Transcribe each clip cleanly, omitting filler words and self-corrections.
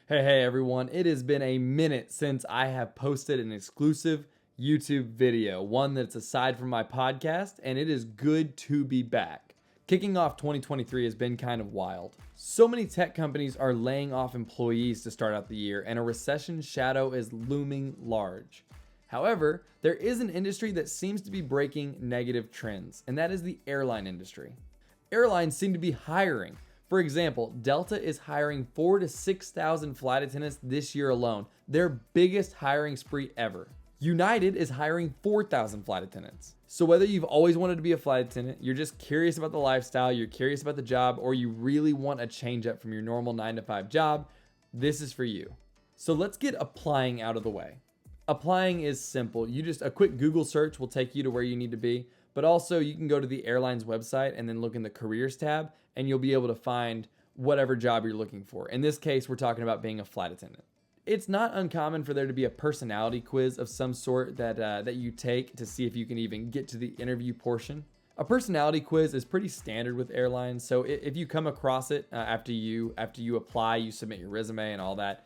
Hey everyone, it has been a minute since I have posted an exclusive YouTube video, one that's aside from my podcast, and it is good to be back. Kicking off 2023 has been kind of wild. So many tech companies are laying off employees to start out the year, and a recession shadow is looming large. However, there is an industry that seems to be breaking negative trends, and that is the airline industry. Airlines seem to be hiring. For example, Delta is hiring 4,000 to 6,000 flight attendants this year alone, their biggest hiring spree ever. United is hiring 4,000 flight attendants. So whether you've always wanted to be a flight attendant, you're just curious about the lifestyle, you're curious about the job, or you really want a change up from your normal 9-to-5 job, this is for you. So let's get applying out of the way. Applying is simple. A quick Google search will take you to where you need to be. But also you can go to the airline's website and then look in the careers tab and you'll be able to find whatever job you're looking for. In this case, we're talking about being a flight attendant. It's not uncommon for there to be a personality quiz of some sort that you take to see if you can even get to the interview portion. A personality quiz is pretty standard with airlines. So if you come across it after you apply, you submit your resume and all that,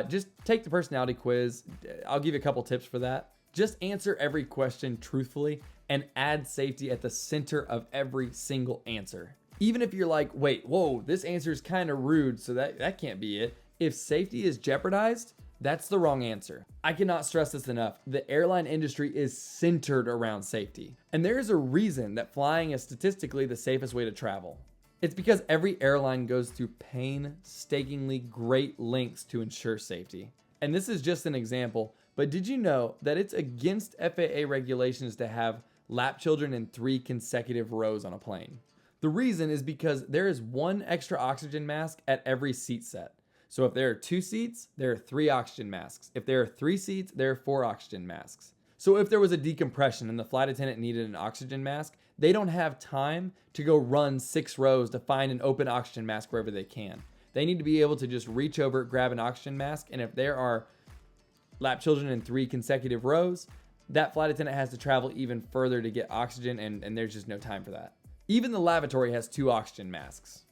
just take the personality quiz. I'll give you a couple tips for that. Just answer every question truthfully and add safety at the center of every single answer. Even if you're like, whoa, this answer is kind of rude, so that can't be it. If safety is jeopardized, that's the wrong answer. I cannot stress this enough. The airline industry is centered around safety. And there is a reason that flying is statistically the safest way to travel. It's because every airline goes through painstakingly great lengths to ensure safety. And this is just an example, but did you know that it's against FAA regulations to have lap children in 3 consecutive rows on a plane? The reason is because there is 1 extra oxygen mask at every seat set. So if there are 2 seats, there are 3 oxygen masks. If there are 3 seats, there are 4 oxygen masks. So if there was a decompression and the flight attendant needed an oxygen mask, they don't have time to go run 6 rows to find an open oxygen mask wherever they can. They need to be able to just reach over, grab an oxygen mask, and if there are lap children in 3 consecutive rows, that flight attendant has to travel even further to get oxygen, and there's just no time for that. Even the lavatory has 2 oxygen masks.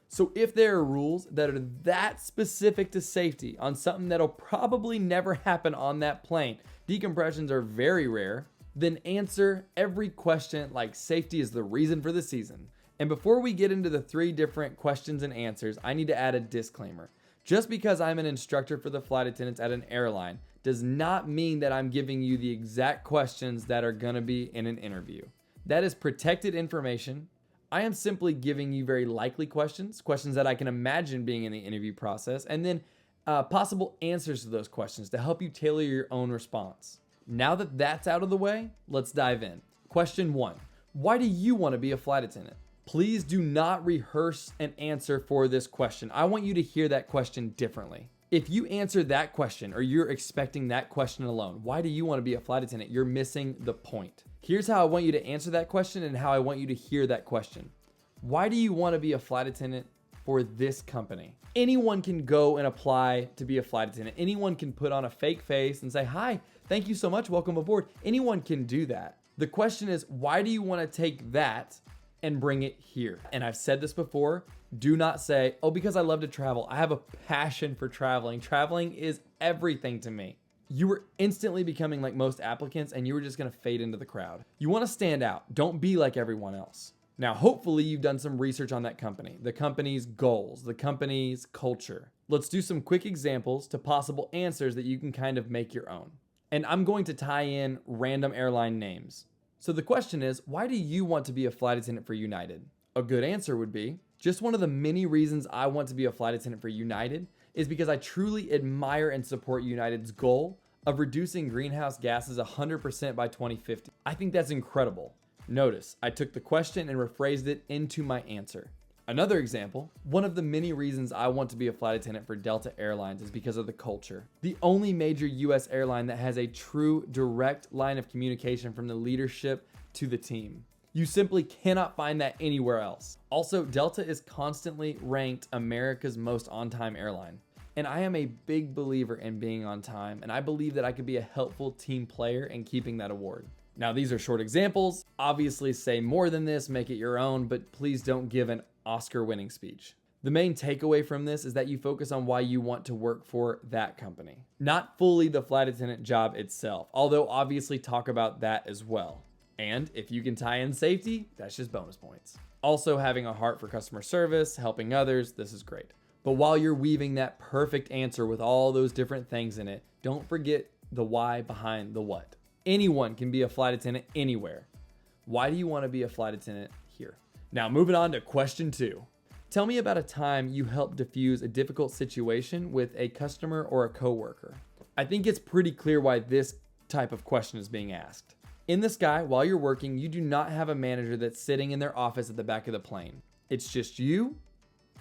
So if there are rules that are that specific to safety on something that'll probably never happen on that plane, decompressions are very rare, then answer every question like safety is the reason for the season. And before we get into the 3 different questions and answers, I need to add a disclaimer. Just because I'm an instructor for the flight attendants at an airline does not mean that I'm giving you the exact questions that are going to be in an interview. That is protected information. I am simply giving you very likely questions that I can imagine being in the interview process, and then possible answers to those questions to help you tailor your own response. Now that that's out of the way, let's dive in. Question 1. Why do you want to be a flight attendant? Please do not rehearse an answer for this question. I want you to hear that question differently. If you answer that question or you're expecting that question alone, why do you want to be a flight attendant? You're missing the point. Here's how I want you to answer that question and how I want you to hear that question. Why do you want to be a flight attendant for this company? Anyone can go and apply to be a flight attendant. Anyone can put on a fake face and say, "Hi, thank you so much, welcome aboard." Anyone can do that. The question is, why do you want to take that and bring it here? And I've said this before, do not say, "Oh, because I love to travel. I have a passion for traveling. Traveling is everything to me." You were instantly becoming like most applicants and you were just going to fade into the crowd. You want to stand out. Don't be like everyone else. Now, hopefully you've done some research on that company, the company's goals, the company's culture. Let's do some quick examples to possible answers that you can kind of make your own. And I'm going to tie in random airline names. So the question is, why do you want to be a flight attendant for United? A good answer would be, just one of the many reasons I want to be a flight attendant for United is because I truly admire and support United's goal of reducing greenhouse gases 100% by 2050. I think that's incredible. Notice, I took the question and rephrased it into my answer. Another example, one of the many reasons I want to be a flight attendant for Delta Airlines is because of the culture. The only major US airline that has a true direct line of communication from the leadership to the team. You simply cannot find that anywhere else. Also, Delta is constantly ranked America's most on-time airline. And I am a big believer in being on time, and I believe that I could be a helpful team player in keeping that award. Now, these are short examples. Obviously, say more than this, make it your own, but please don't give an Oscar-winning speech. The main takeaway from this is that you focus on why you want to work for that company, not fully the flight attendant job itself, although obviously talk about that as well. And if you can tie in safety, that's just bonus points. Also, having a heart for customer service, helping others, this is great. But while you're weaving that perfect answer with all those different things in it, don't forget the why behind the what. Anyone can be a flight attendant anywhere. Why do you want to be a flight attendant here? Now, moving on to question 2. Tell me about a time you helped diffuse a difficult situation with a customer or a coworker. I think it's pretty clear why this type of question is being asked. In the sky, while you're working, you do not have a manager that's sitting in their office at the back of the plane. It's just you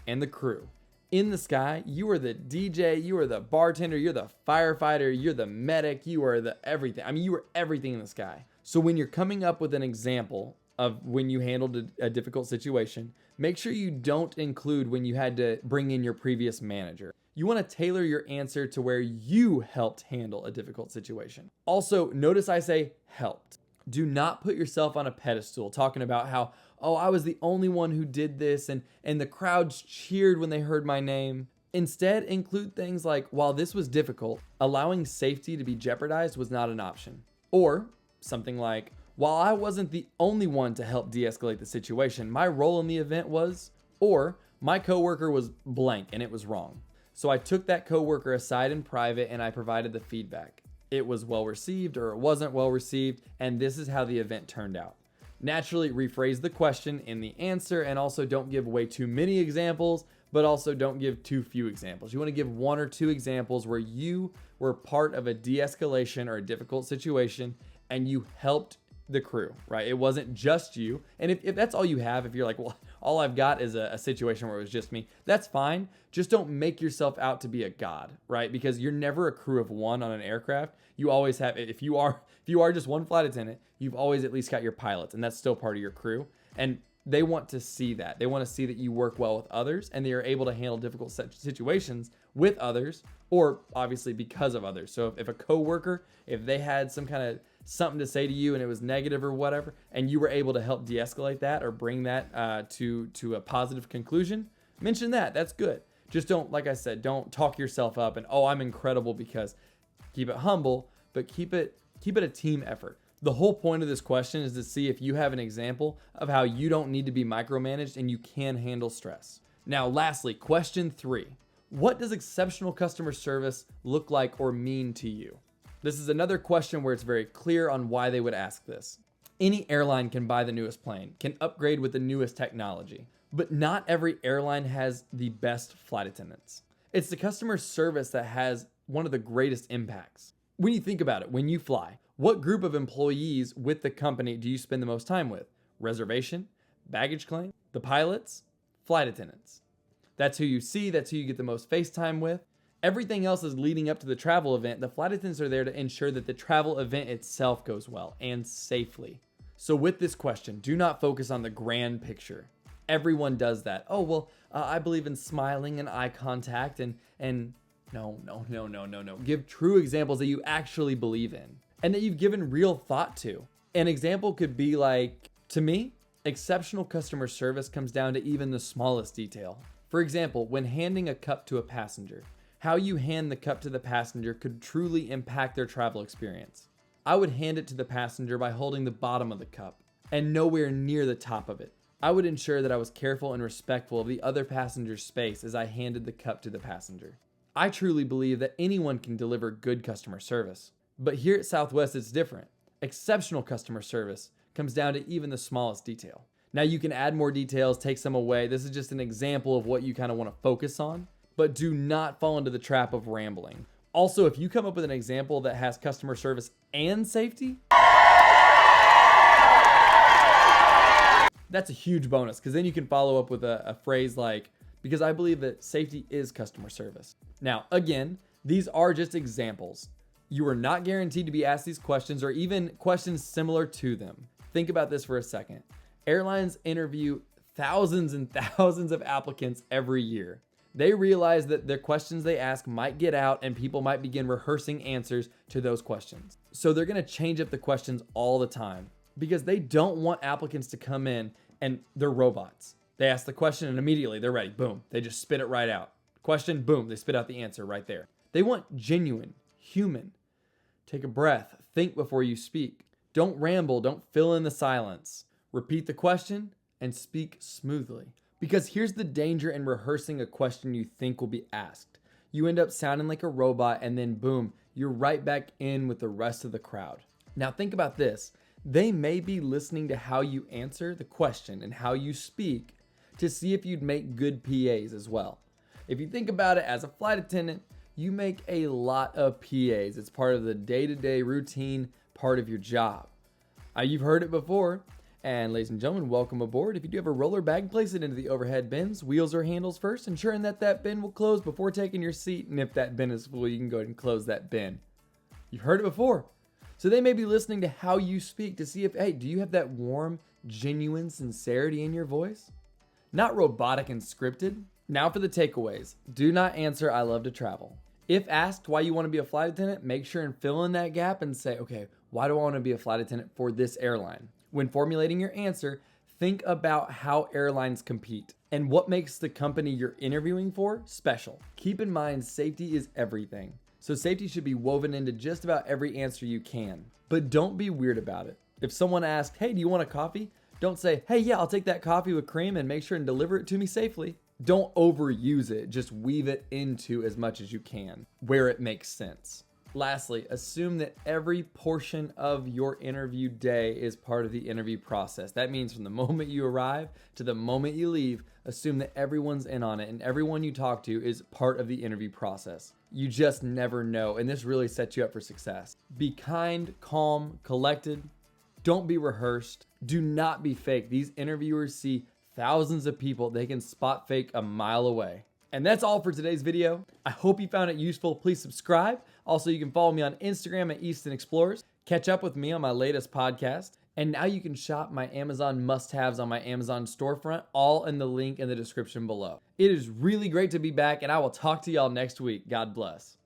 and the crew. In the sky, you are the DJ, you are the bartender, you're the firefighter, you're the medic, you are the everything. I mean, you are everything in the sky. So when you're coming up with an example of when you handled a difficult situation, make sure you don't include when you had to bring in your previous manager. You want to tailor your answer to where you helped handle a difficult situation. Also, notice I say helped. Do not put yourself on a pedestal talking about how, oh, I was the only one who did this and the crowds cheered when they heard my name. Instead, include things like, while this was difficult, allowing safety to be jeopardized was not an option. Or something like, while I wasn't the only one to help de-escalate the situation, my role in the event was, or my coworker was blank and it was wrong. So I took that coworker aside in private and I provided the feedback. It was well received or it wasn't well received, and this is how the event turned out. Naturally, rephrase the question in the answer, and also don't give way too many examples, but also don't give too few examples. You want to give 1 or 2 examples where you were part of a de-escalation or a difficult situation and you helped the crew, right? It wasn't just you. And if that's all you have, if you're like, well, all I've got is a situation where it was just me, that's fine. Just don't make yourself out to be a god, right? Because you're never a crew of 1 on an aircraft. You always have, if you are just one flight attendant, you've always at least got your pilots, and that's still part of your crew. And they want to see that. They want to see that you work well with others and they are able to handle difficult situations with others, or obviously because of others. So if a coworker, if they had some kind of something to say to you and it was negative or whatever, and you were able to help de-escalate that or bring that to a positive conclusion, mention that. That's good. Just don't, like I said, don't talk yourself up and, oh, I'm incredible, because keep it humble, but keep it a team effort. The whole point of this question is to see if you have an example of how you don't need to be micromanaged and you can handle stress. Now, lastly, question 3. What does exceptional customer service look like or mean to you? This is another question where it's very clear on why they would ask this. Any airline can buy the newest plane, can upgrade with the newest technology, but not every airline has the best flight attendants. It's the customer service that has one of the greatest impacts. When you think about it, when you fly, what group of employees with the company do you spend the most time with? Reservation, baggage claim, the pilots, flight attendants. That's who you see, that's who you get the most face time with. Everything else is leading up to the travel event. The flight attendants are there to ensure that the travel event itself goes well and safely. So with this question, do not focus on the grand picture. Everyone does that. Oh, well, I believe in smiling and eye contact and no. Give true examples that you actually believe in and that you've given real thought to. An example could be like, to me, exceptional customer service comes down to even the smallest detail. For example, when handing a cup to a passenger, how you hand the cup to the passenger could truly impact their travel experience. I would hand it to the passenger by holding the bottom of the cup and nowhere near the top of it. I would ensure that I was careful and respectful of the other passenger's space as I handed the cup to the passenger. I truly believe that anyone can deliver good customer service. But here at Southwest, it's different. Exceptional customer service comes down to even the smallest detail. Now you can add more details, take some away. This is just an example of what you kind of want to focus on, but do not fall into the trap of rambling. Also, if you come up with an example that has customer service and safety, that's a huge bonus, because then you can follow up with a phrase like, because I believe that safety is customer service. Now, again, these are just examples. You are not guaranteed to be asked these questions or even questions similar to them. Think about this for a second. Airlines interview thousands and thousands of applicants every year. They realize that the questions they ask might get out and people might begin rehearsing answers to those questions. So they're going to change up the questions all the time because they don't want applicants to come in and they're robots. They ask the question and immediately they're ready. Boom. They just spit it right out. Question, boom. They spit out the answer right there. They want genuine, human. Take a breath. Think before you speak. Don't ramble. Don't fill in the silence. Repeat the question and speak smoothly. Because here's the danger in rehearsing a question you think will be asked. You end up sounding like a robot and then boom, you're right back in with the rest of the crowd. Now think about this. They may be listening to how you answer the question and how you speak to see if you'd make good PAs as well. If you think about it, as a flight attendant, you make a lot of PAs. It's part of the day-to-day routine, part of your job. You've heard it before. And ladies and gentlemen, welcome aboard. If you do have a roller bag, place it into the overhead bins, wheels or handles first, ensuring that that bin will close before taking your seat. And if that bin is full, you can go ahead and close that bin. You've heard it before. So they may be listening to how you speak to see if, hey, do you have that warm, genuine sincerity in your voice? Not robotic and scripted. Now for the takeaways. Do not answer, I love to travel. If asked why you want to be a flight attendant, make sure and fill in that gap and say, okay, why do I want to be a flight attendant for this airline? When formulating your answer, think about how airlines compete and what makes the company you're interviewing for special. Keep in mind, safety is everything. So safety should be woven into just about every answer you can. But don't be weird about it. If someone asks, hey, do you want a coffee? Don't say, hey, yeah, I'll take that coffee with cream and make sure and deliver it to me safely. Don't overuse it. Just weave it into as much as you can where it makes sense. Lastly, assume that every portion of your interview day is part of the interview process. That means from the moment you arrive to the moment you leave, assume that everyone's in on it and everyone you talk to is part of the interview process. You just never know, and this really sets you up for success. Be kind, calm, collected. Don't be rehearsed. Do not be fake. These interviewers see thousands of people. They can spot fake a mile away. And that's all for today's video. I hope you found it useful. Please subscribe. Also, you can follow me on Instagram at Easton Explorers. Catch up with me on my latest podcast. And now you can shop my Amazon must-haves on my Amazon storefront, all in the link in the description below. It is really great to be back, and I will talk to y'all next week. God bless.